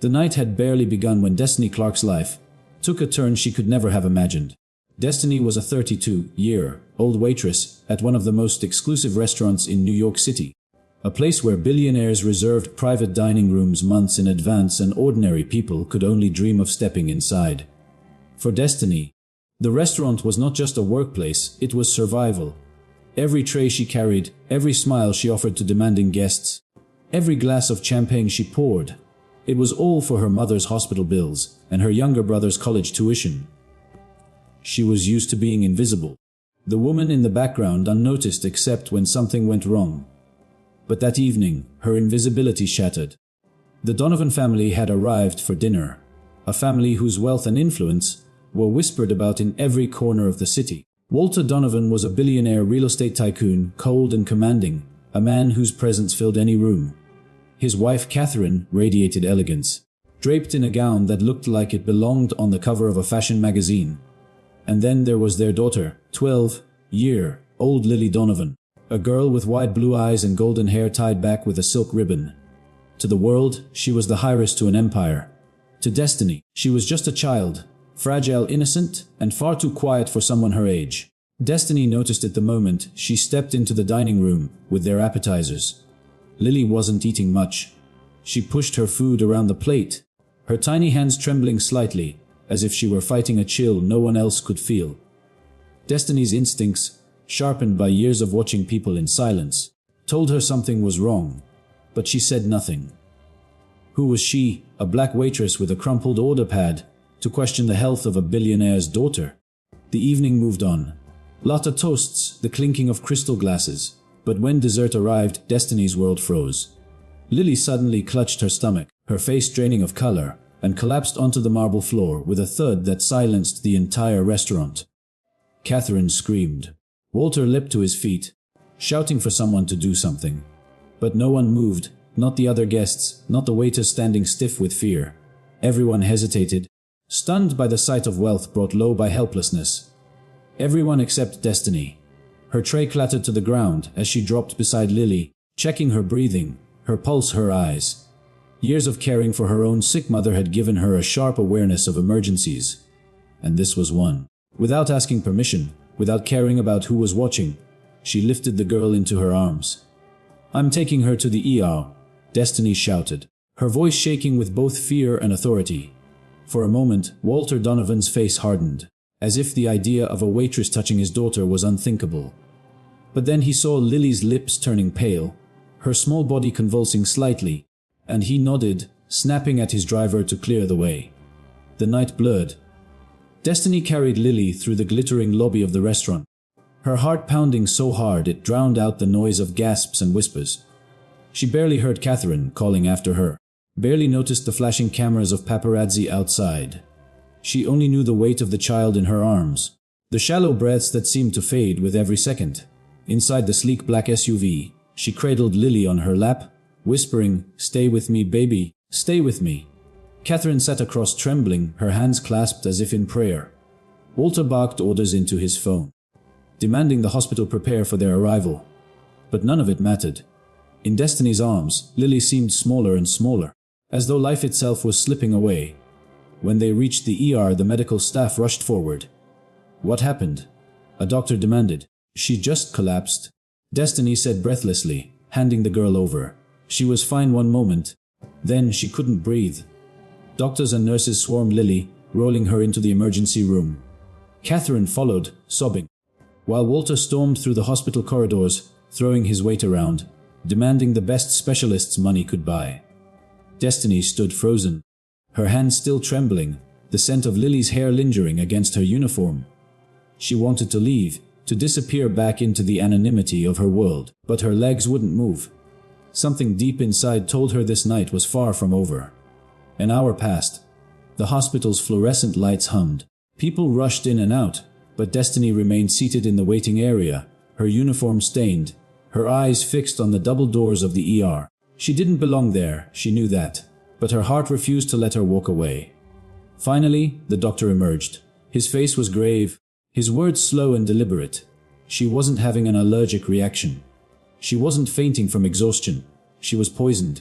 The night had barely begun when Destiny Clark's life took a turn she could never have imagined. Destiny was a 32-year-old waitress at one of the most exclusive restaurants in New York City, a place where billionaires reserved private dining rooms months in advance and ordinary people could only dream of stepping inside. For Destiny, the restaurant was not just a workplace, it was survival. Every tray she carried, every smile she offered to demanding guests, every glass of champagne she poured, it was all for her mother's hospital bills and her younger brother's college tuition. She was used to being invisible, the woman in the background unnoticed except when something went wrong. But that evening, her invisibility shattered. The Donovan family had arrived for dinner, a family whose wealth and influence were whispered about in every corner of the city. Walter Donovan was a billionaire real estate tycoon, cold and commanding, a man whose presence filled any room. His wife Catherine radiated elegance, draped in a gown that looked like it belonged on the cover of a fashion magazine. And then there was their daughter, 12-year-old Lily Donovan, a girl with wide blue eyes and golden hair tied back with a silk ribbon. To the world, she was the heiress to an empire. To Destiny, she was just a child, fragile, innocent, and far too quiet for someone her age. Destiny noticed it the moment she stepped into the dining room with their appetizers. Lily wasn't eating much. She pushed her food around the plate, her tiny hands trembling slightly, as if she were fighting a chill no one else could feel. Destiny's instincts, sharpened by years of watching people in silence, told her something was wrong, but she said nothing. Who was she, a black waitress with a crumpled order pad, to question the health of a billionaire's daughter? The evening moved on. Lots of toasts, the clinking of crystal glasses. But when dessert arrived, Destiny's world froze. Lily suddenly clutched her stomach, her face draining of color, and collapsed onto the marble floor with a thud that silenced the entire restaurant. Catherine screamed. Walter leapt to his feet, shouting for someone to do something. But no one moved, not the other guests, not the waiters standing stiff with fear. Everyone hesitated, stunned by the sight of wealth brought low by helplessness. Everyone except Destiny. Her tray clattered to the ground as she dropped beside Lily, checking her breathing, her pulse, her eyes. Years of caring for her own sick mother had given her a sharp awareness of emergencies. And this was one. Without asking permission, without caring about who was watching, she lifted the girl into her arms. "I'm taking her to the ER," Destiny shouted, her voice shaking with both fear and authority. For a moment, Walter Donovan's face hardened, as if the idea of a waitress touching his daughter was unthinkable. But then he saw Lily's lips turning pale, her small body convulsing slightly, and he nodded, snapping at his driver to clear the way. The night blurred. Destiny carried Lily through the glittering lobby of the restaurant, her heart pounding so hard it drowned out the noise of gasps and whispers. She barely heard Catherine calling after her, barely noticed the flashing cameras of paparazzi outside. She only knew the weight of the child in her arms, the shallow breaths that seemed to fade with every second. Inside the sleek black SUV, she cradled Lily on her lap, whispering, "Stay with me, baby, stay with me." Catherine sat across trembling, her hands clasped as if in prayer. Walter barked orders into his phone, demanding the hospital prepare for their arrival. But none of it mattered. In Destiny's arms, Lily seemed smaller and smaller, as though life itself was slipping away. When they reached the ER, the medical staff rushed forward. "What happened?" a doctor demanded. "She just collapsed," Destiny said breathlessly, handing the girl over. She was fine one moment, then she couldn't breathe. Doctors and nurses swarmed Lily, rolling her into the emergency room. Catherine followed, sobbing, while Walter stormed through the hospital corridors, throwing his weight around, demanding the best specialists money could buy. Destiny stood frozen, her hands still trembling, the scent of Lily's hair lingering against her uniform. She wanted to leave, to disappear back into the anonymity of her world, but her legs wouldn't move. Something deep inside told her this night was far from over. An hour passed. The hospital's fluorescent lights hummed. People rushed in and out, but Destiny remained seated in the waiting area, her uniform stained, her eyes fixed on the double doors of the ER. She didn't belong there, she knew that, but her heart refused to let her walk away. Finally, the doctor emerged. His face was grave, his words slow and deliberate. She wasn't having an allergic reaction. She wasn't fainting from exhaustion. She was poisoned.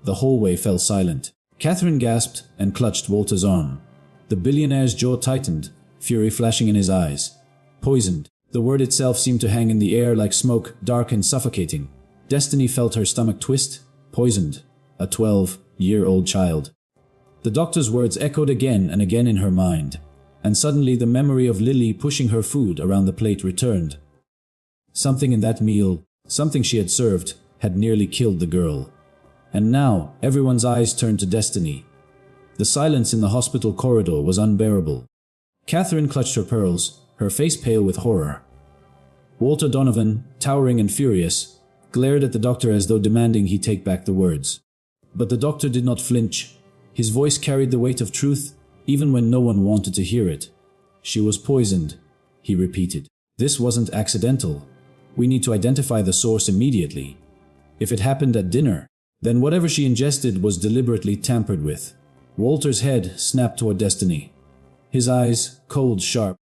The hallway fell silent. Catherine gasped and clutched Walter's arm. The billionaire's jaw tightened, fury flashing in his eyes. Poisoned. The word itself seemed to hang in the air like smoke, dark and suffocating. Destiny felt her stomach twist. Poisoned. A 12-year-old child. The doctor's words echoed again and again in her mind, and suddenly the memory of Lily pushing her food around the plate returned. Something in that meal, something she had served, had nearly killed the girl. And now, everyone's eyes turned to Destiny. The silence in the hospital corridor was unbearable. Catherine clutched her pearls, her face pale with horror. Walter Donovan, towering and furious, glared at the doctor as though demanding he take back the words. But the doctor did not flinch. His voice carried the weight of truth, even when no one wanted to hear it. She was poisoned, he repeated. This wasn't accidental. We need to identify the source immediately. If it happened at dinner, then whatever she ingested was deliberately tampered with. Walter's head snapped toward Destiny. His eyes, cold, sharp,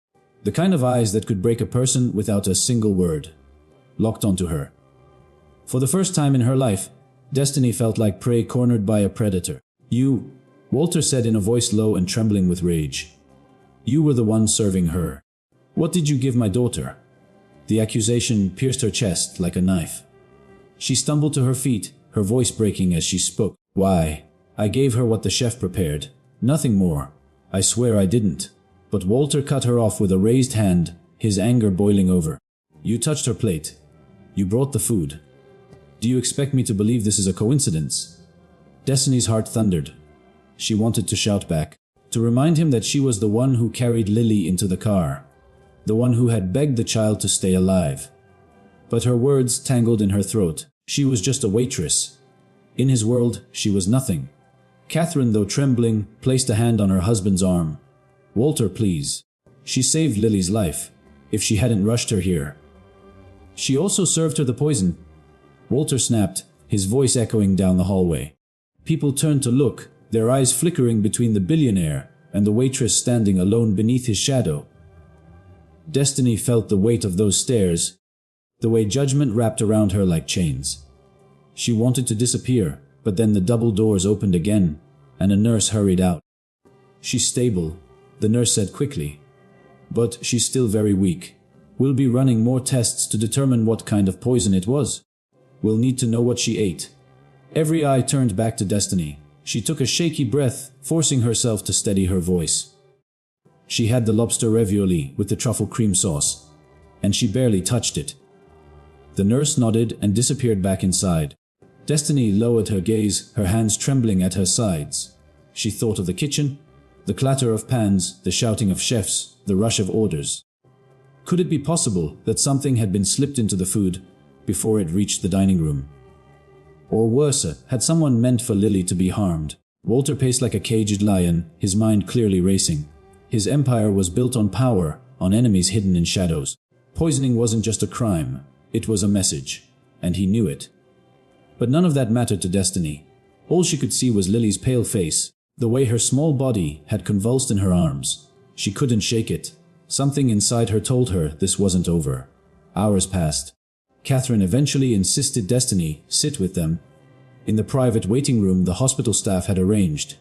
the kind of eyes that could break a person without a single word, locked onto her. For the first time in her life, Destiny felt like prey cornered by a predator. You, Walter said in a voice low and trembling with rage. You were the one serving her. What did you give my daughter? The accusation pierced her chest like a knife. She stumbled to her feet, her voice breaking as she spoke. Why? I gave her what the chef prepared. Nothing more. I swear I didn't. But Walter cut her off with a raised hand, his anger boiling over. You touched her plate. You brought the food. Do you expect me to believe this is a coincidence? Destiny's heart thundered. She wanted to shout back, to remind him that she was the one who carried Lily into the car, the one who had begged the child to stay alive. But her words tangled in her throat. She was just a waitress. In his world, she was nothing. Catherine, though trembling, placed a hand on her husband's arm. Walter, please. She saved Lily's life. If she hadn't rushed her here. She also served her the poison. Walter snapped, his voice echoing down the hallway. People turned to look, their eyes flickering between the billionaire and the waitress standing alone beneath his shadow. Destiny felt the weight of those stares, the way judgment wrapped around her like chains. She wanted to disappear, but then the double doors opened again, and a nurse hurried out. She's stable, the nurse said quickly. But she's still very weak. We'll be running more tests to determine what kind of poison it was. We'll need to know what she ate. Every eye turned back to Destiny. She took a shaky breath, forcing herself to steady her voice. She had the lobster ravioli with the truffle cream sauce, and she barely touched it. The nurse nodded and disappeared back inside. Destiny lowered her gaze, her hands trembling at her sides. She thought of the kitchen, the clatter of pans, the shouting of chefs, the rush of orders. Could it be possible that something had been slipped into the food before it reached the dining room? Or worse, had someone meant for Lily to be harmed? Walter paced like a caged lion, his mind clearly racing. His empire was built on power, on enemies hidden in shadows. Poisoning wasn't just a crime, it was a message, and he knew it. But none of that mattered to Destiny. All she could see was Lily's pale face, the way her small body had convulsed in her arms. She couldn't shake it. Something inside her told her this wasn't over. Hours passed. Catherine eventually insisted Destiny sit with them. In the private waiting room the hospital staff had arranged.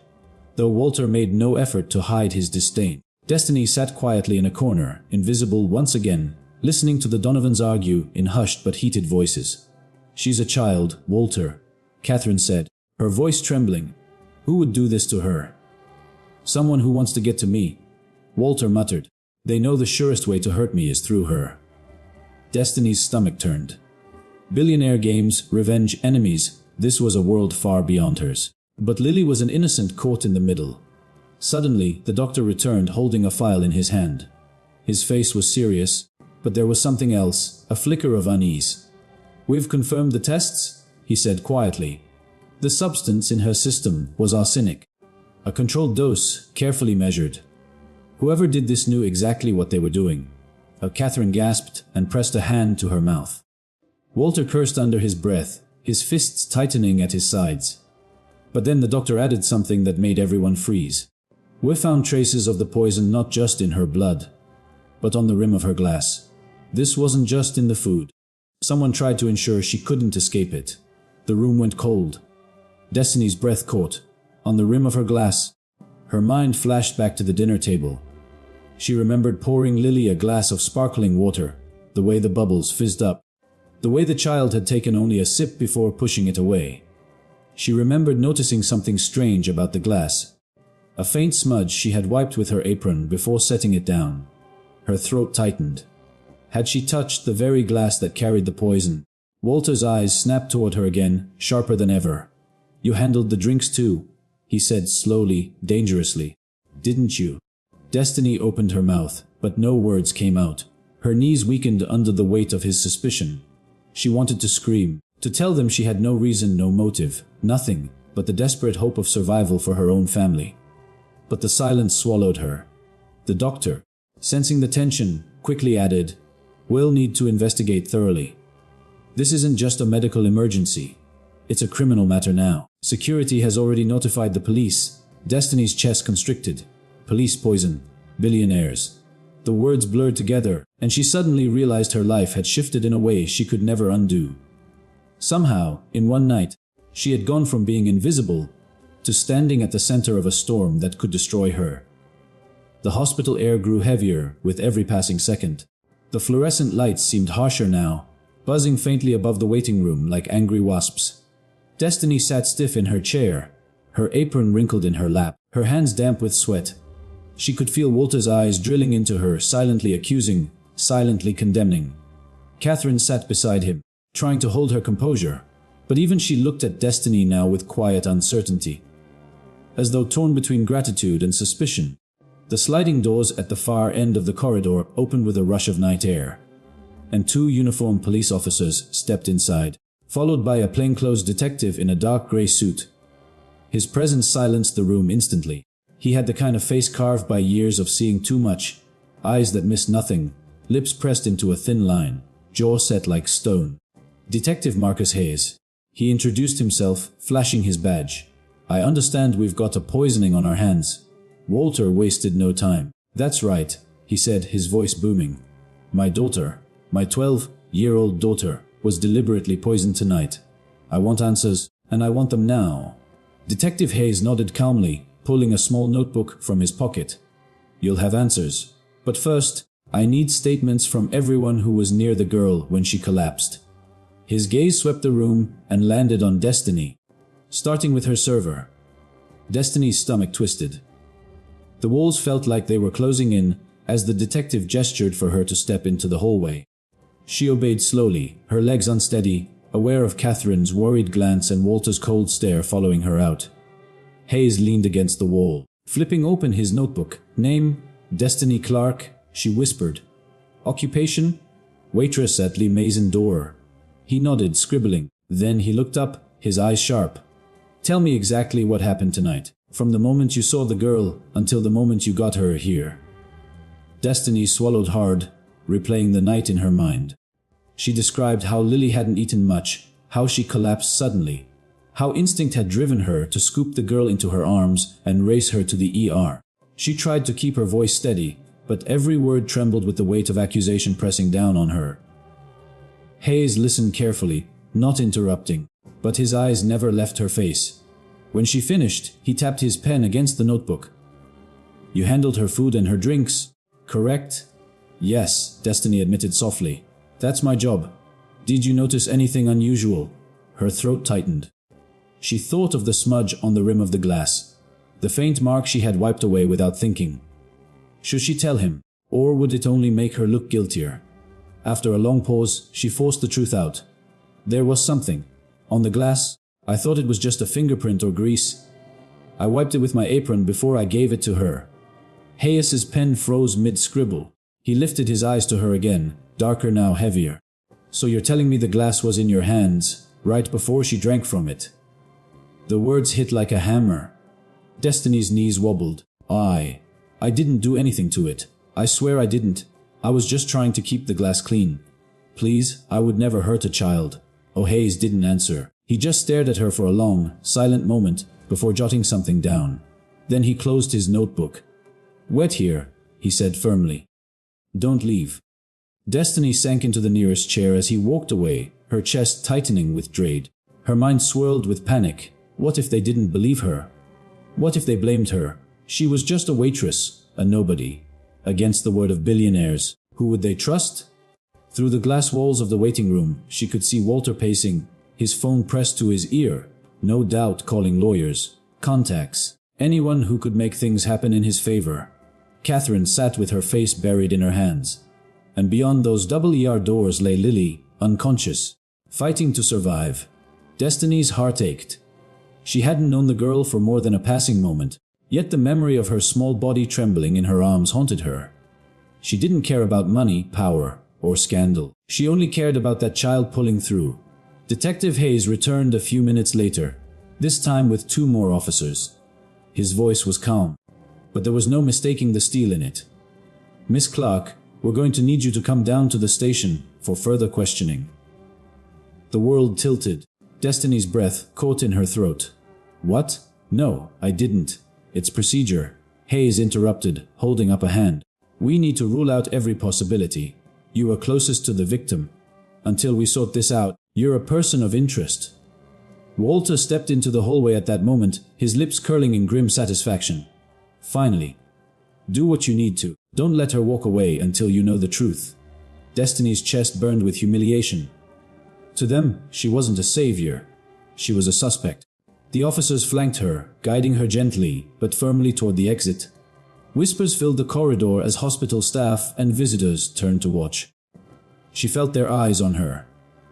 Though Walter made no effort to hide his disdain, Destiny sat quietly in a corner, invisible once again, listening to the Donovans argue in hushed but heated voices. She's a child, Walter, Catherine said, her voice trembling. Who would do this to her? Someone who wants to get to me, Walter muttered. They know the surest way to hurt me is through her. Destiny's stomach turned. Billionaire games, revenge, enemies, this was a world far beyond hers. But Lily was an innocent caught in the middle. Suddenly, the doctor returned holding a file in his hand. His face was serious, but there was something else, a flicker of unease. We've confirmed the tests, he said quietly. The substance in her system was arsenic. A controlled dose, carefully measured. Whoever did this knew exactly what they were doing. Catherine gasped and pressed a hand to her mouth. Walter cursed under his breath, his fists tightening at his sides. But then the doctor added something that made everyone freeze. We found traces of the poison not just in her blood, but on the rim of her glass. This wasn't just in the food. Someone tried to ensure she couldn't escape it. The room went cold. Destiny's breath caught. on the rim of her glass. Her mind flashed back to the dinner table. She remembered pouring Lily a glass of sparkling water, the way the bubbles fizzed up, the way the child had taken only a sip before pushing it away. She remembered noticing something strange about the glass, a faint smudge she had wiped with her apron before setting it down. Her throat tightened. Had she touched the very glass that carried the poison? Walter's eyes snapped toward her again, sharper than ever. "You handled the drinks too," he said slowly, dangerously. "Didn't you?" Destiny opened her mouth, but no words came out. Her knees weakened under the weight of his suspicion. She wanted to scream, to tell them she had no reason, no motive, nothing but the desperate hope of survival for her own family. But the silence swallowed her. The doctor, sensing the tension, quickly added, "We'll need to investigate thoroughly. This isn't just a medical emergency. It's a criminal matter now. Security has already notified the police." Destiny's chest constricted. Police poison. Billionaires. The words blurred together, and she suddenly realized her life had shifted in a way she could never undo. Somehow, in one night, she had gone from being invisible to standing at the center of a storm that could destroy her. The hospital air grew heavier with every passing second. The fluorescent lights seemed harsher now, buzzing faintly above the waiting room like angry wasps. Destiny sat stiff in her chair, her apron wrinkled in her lap, her hands damp with sweat. She could feel Walter's eyes drilling into her, silently accusing, silently condemning. Catherine sat beside him, trying to hold her composure, but even she looked at Destiny now with quiet uncertainty. As though torn between gratitude and suspicion, the sliding doors at the far end of the corridor opened with a rush of night air, and two uniformed police officers stepped inside, followed by a plainclothes detective in a dark gray suit. His presence silenced the room instantly. He had the kind of face carved by years of seeing too much, eyes that missed nothing, lips pressed into a thin line, jaw set like stone. "Detective Marcus Hayes." He introduced himself, flashing his badge. "I understand we've got a poisoning on our hands." Walter wasted no time. "That's right," he said, his voice booming. "My daughter, my 12-year-old daughter, was deliberately poisoned tonight. I want answers, and I want them now." Detective Hayes nodded calmly, pulling a small notebook from his pocket. "You'll have answers. But first, I need statements from everyone who was near the girl when she collapsed." His gaze swept the room and landed on Destiny, starting with her server. Destiny's stomach twisted. The walls felt like they were closing in as the detective gestured for her to step into the hallway. She obeyed slowly, her legs unsteady, aware of Catherine's worried glance and Walter's cold stare following her out. Hayes leaned against the wall, flipping open his notebook. "Name? Destiny Clark," she whispered. "Occupation? Waitress at Lee Mason door." He nodded, scribbling. Then he looked up, his eyes sharp. "Tell me exactly what happened tonight, from the moment you saw the girl until the moment you got her here." Destiny swallowed hard, replaying the night in her mind. She described how Lily hadn't eaten much, how she collapsed suddenly, how instinct had driven her to scoop the girl into her arms and race her to the ER. She tried to keep her voice steady, but every word trembled with the weight of accusation pressing down on her. Hayes listened carefully, not interrupting, but his eyes never left her face. When she finished, he tapped his pen against the notebook. "You handled her food and her drinks, correct?" "Yes," Destiny admitted softly. "That's my job." "Did you notice anything unusual?" Her throat tightened. She thought of the smudge on the rim of the glass, the faint mark she had wiped away without thinking. Should she tell him, or would it only make her look guiltier? After a long pause, she forced the truth out. "There was something on the glass. I thought it was just a fingerprint or grease. I wiped it with my apron before I gave it to her." Hayes's pen froze mid-scribble. He lifted his eyes to her again, darker now, heavier. "So you're telling me the glass was in your hands, right before she drank from it?" The words hit like a hammer. Destiny's knees wobbled. I didn't do anything to it. I swear I didn't. I was just trying to keep the glass clean. Please, I would never hurt a child." Hayes didn't answer. He just stared at her for a long, silent moment before jotting something down. Then he closed his notebook. "Wait here," he said firmly. "Don't leave." Destiny sank into the nearest chair as he walked away, her chest tightening with dread. Her mind swirled with panic. What if they didn't believe her? What if they blamed her? She was just a waitress, a nobody. Against the word of billionaires, who would they trust? Through the glass walls of the waiting room, she could see Walter pacing, his phone pressed to his ear, no doubt calling lawyers, contacts, anyone who could make things happen in his favor. Catherine sat with her face buried in her hands. And beyond those double doors lay Lily, unconscious, fighting to survive. Destiny's heart ached. She hadn't known the girl for more than a passing moment, yet the memory of her small body trembling in her arms haunted her. She didn't care about money, power, or scandal. She only cared about that child pulling through. Detective Hayes returned a few minutes later, this time with 2 more officers. His voice was calm, but there was no mistaking the steel in it. "Miss Clark, we're going to need you to come down to the station for further questioning." The world tilted. Destiny's breath caught in her throat. "What? No, I didn't. It's procedure," Hayes interrupted, holding up a hand. "We need to rule out every possibility. You are closest to the victim. Until we sort this out, you're a person of interest." Walter stepped into the hallway at that moment, his lips curling in grim satisfaction. "Finally. Do what you need to. Don't let her walk away until you know the truth." Destiny's chest burned with humiliation. To them, she wasn't a savior. She was a suspect. The officers flanked her, guiding her gently but firmly toward the exit. Whispers filled the corridor as hospital staff and visitors turned to watch. She felt their eyes on her,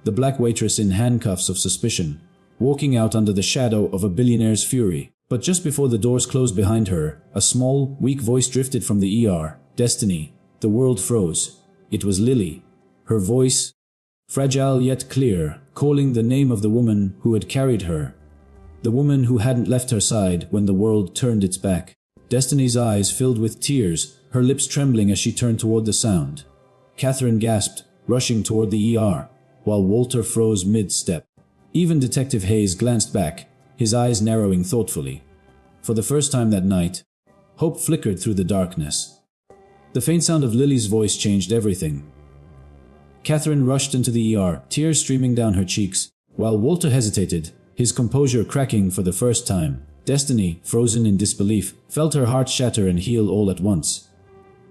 the black waitress in handcuffs of suspicion, walking out under the shadow of a billionaire's fury. But just before the doors closed behind her, a small, weak voice drifted from the ER. "Destiny." The world froze. It was Lily. Her voice, fragile yet clear, calling the name of the woman who had carried her. The woman who hadn't left her side when the world turned its back. Destiny's eyes filled with tears, her lips trembling as she turned toward the sound. Catherine gasped, rushing toward the ER, while Walter froze mid-step. Even Detective Hayes glanced back, his eyes narrowing thoughtfully. For the first time that night, hope flickered through the darkness. The faint sound of Lily's voice changed everything. Catherine rushed into the ER, tears streaming down her cheeks, while Walter hesitated, his composure cracking for the first time. Destiny, frozen in disbelief, felt her heart shatter and heal all at once.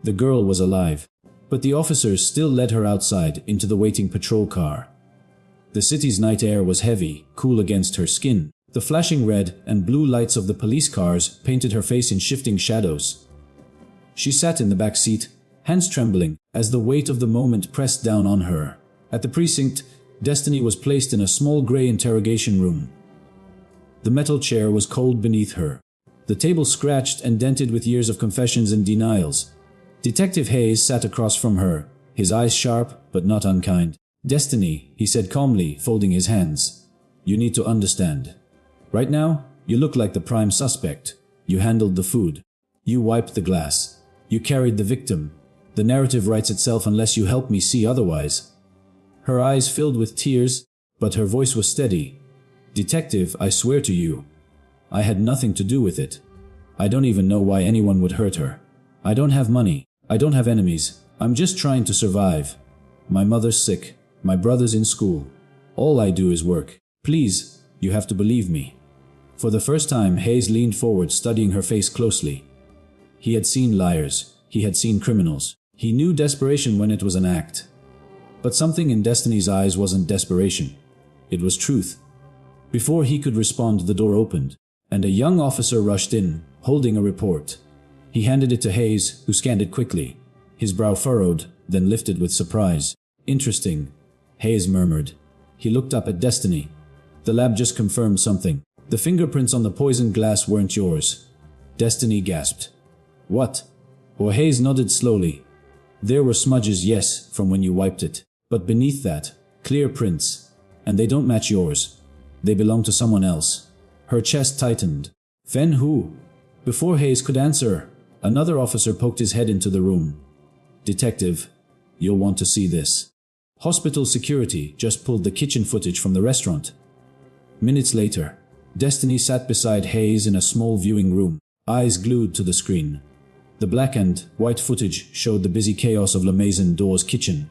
The girl was alive, but the officers still led her outside into the waiting patrol car. The city's night air was heavy, cool against her skin. The flashing red and blue lights of the police cars painted her face in shifting shadows. She sat in the back seat, hands trembling, as the weight of the moment pressed down on her. At the precinct, Destiny was placed in a small gray interrogation room. The metal chair was cold beneath her, the table scratched and dented with years of confessions and denials. Detective Hayes sat across from her, his eyes sharp but not unkind. "Destiny," he said calmly, folding his hands. "You need to understand. Right now, you look like the prime suspect. You handled the food. You wiped the glass. You carried the victim. The narrative writes itself unless you help me see otherwise." Her eyes filled with tears, but her voice was steady. "Detective, I swear to you, I had nothing to do with it. I don't even know why anyone would hurt her. I don't have money. I don't have enemies. I'm just trying to survive. My mother's sick. My brother's in school. All I do is work. Please, you have to believe me." For the first time, Hayes leaned forward, studying her face closely. He had seen liars. He had seen criminals. He knew desperation when it was an act. But something in Destiny's eyes wasn't desperation. It was truth. Before he could respond, the door opened, and a young officer rushed in, holding a report. He handed it to Hayes, who scanned it quickly, his brow furrowed, then lifted with surprise. "Interesting," Hayes murmured. He looked up at Destiny. "The lab just confirmed something. The fingerprints on the poisoned glass weren't yours." Destiny gasped. "What?" Hayes nodded slowly. "There were smudges, yes, from when you wiped it. But beneath that, clear prints. And they don't match yours. They belong to someone else." Her chest tightened. "Then who?" Before Hayes could answer, another officer poked his head into the room. "Detective, you'll want to see this." Hospital security just pulled the kitchen footage from the restaurant. Minutes later, Destiny sat beside Hayes in a small viewing room, eyes glued to the screen. The black and white footage showed the busy chaos of La Maison d'Or's kitchen.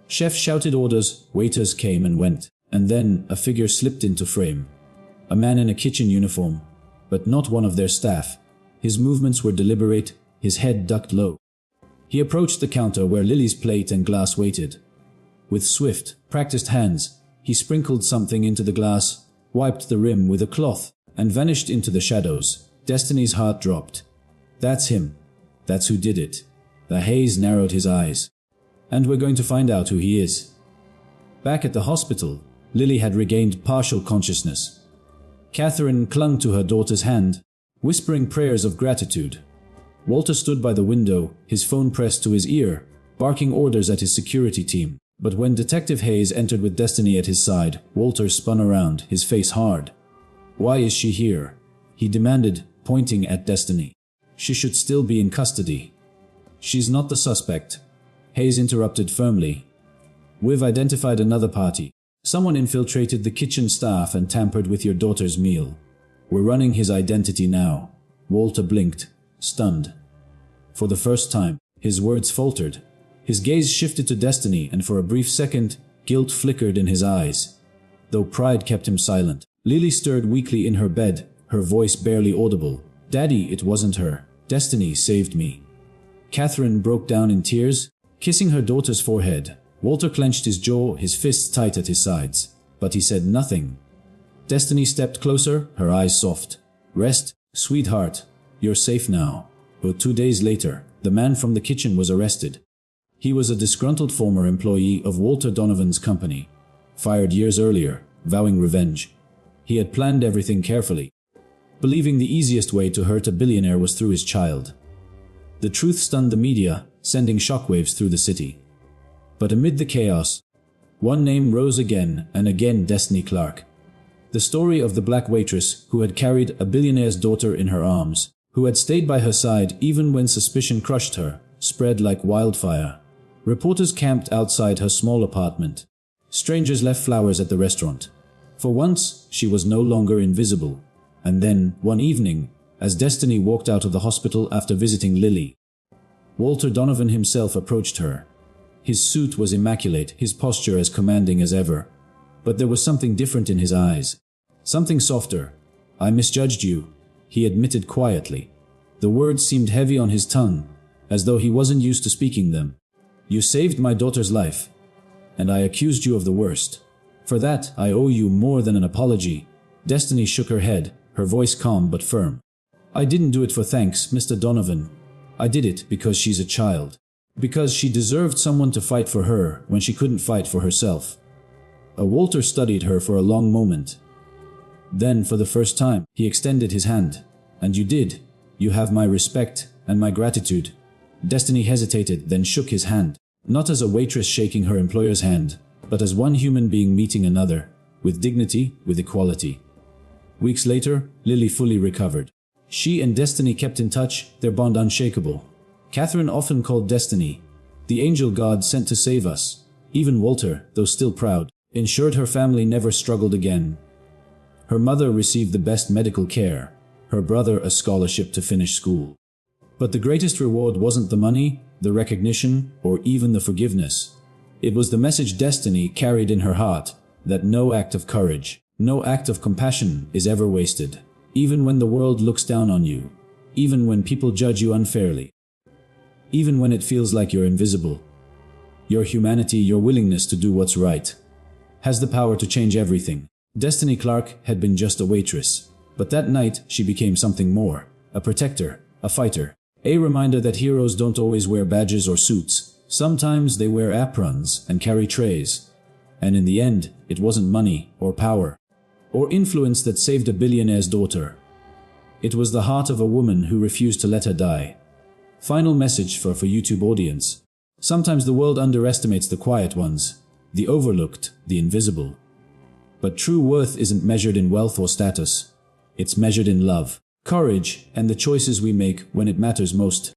Chefs shouted orders, waiters came and went, and then a figure slipped into frame. A man in a kitchen uniform, but not one of their staff. His movements were deliberate, his head ducked low. He approached the counter where Lily's plate and glass waited. With swift, practiced hands, he sprinkled something into the glass, wiped the rim with a cloth, and vanished into the shadows. Destiny's heart dropped. That's him. That's who did it. The haze narrowed his eyes. And we're going to find out who he is. Back at the hospital, Lily had regained partial consciousness. Catherine clung to her daughter's hand, whispering prayers of gratitude. Walter stood by the window, his phone pressed to his ear, barking orders at his security team. But when Detective Hayes entered with Destiny at his side, Walter spun around, his face hard. "Why is she here?" he demanded, pointing at Destiny. "She should still be in custody." "She's not the suspect," Hayes interrupted firmly. "We've identified another party. Someone infiltrated the kitchen staff and tampered with your daughter's meal. We're running his identity now." Walter blinked, stunned. For the first time, his words faltered. His gaze shifted to Destiny, and for a brief second, guilt flickered in his eyes. Though pride kept him silent. Lily stirred weakly in her bed, her voice barely audible. "Daddy, it wasn't her. Destiny saved me." Catherine broke down in tears, kissing her daughter's forehead. Walter clenched his jaw, his fists tight at his sides. But he said nothing. Destiny stepped closer, her eyes soft. "Rest, sweetheart. You're safe now." But 2 days later, the man from the kitchen was arrested. He was a disgruntled former employee of Walter Donovan's company, fired years earlier, vowing revenge. He had planned everything carefully, believing the easiest way to hurt a billionaire was through his child. The truth stunned the media, sending shockwaves through the city. But amid the chaos, one name rose again and again: Destiny Clark. The story of the black waitress who had carried a billionaire's daughter in her arms, who had stayed by her side even when suspicion crushed her, spread like wildfire. Reporters camped outside her small apartment. Strangers left flowers at the restaurant. For once, she was no longer invisible. And then, one evening, as Destiny walked out of the hospital after visiting Lily, Walter Donovan himself approached her. His suit was immaculate, his posture as commanding as ever. But there was something different in his eyes. Something softer. "I misjudged you," he admitted quietly. The words seemed heavy on his tongue, as though he wasn't used to speaking them. "You saved my daughter's life, and I accused you of the worst. For that, I owe you more than an apology." Destiny shook her head, her voice calm but firm. "I didn't do it for thanks, Mr. Donovan. I did it because she's a child. Because she deserved someone to fight for her when she couldn't fight for herself." Walter studied her for a long moment. Then, for the first time, he extended his hand. "And you did. You have my respect and my gratitude." Destiny hesitated, then shook his hand. Not as a waitress shaking her employer's hand, but as one human being meeting another, with dignity, with equality. Weeks later, Lily fully recovered. She and Destiny kept in touch, their bond unshakable. Catherine often called Destiny the angel God sent to save us. Even Walter, though still proud, ensured her family never struggled again. Her mother received the best medical care, her brother a scholarship to finish school. But the greatest reward wasn't the money, the recognition, or even the forgiveness. It was the message Destiny carried in her heart, that no act of courage, no act of compassion is ever wasted. Even when the world looks down on you, even when people judge you unfairly, even when it feels like you're invisible, your humanity, your willingness to do what's right, has the power to change everything. Destiny Clark had been just a waitress, but that night she became something more, a protector, a fighter. A reminder that heroes don't always wear badges or suits. Sometimes they wear aprons and carry trays. And in the end, it wasn't money or power or influence that saved a billionaire's daughter. It was the heart of a woman who refused to let her die. Final message for YouTube audience. Sometimes the world underestimates the quiet ones, the overlooked, the invisible. But true worth isn't measured in wealth or status. It's measured in love, courage, and the choices we make when it matters most.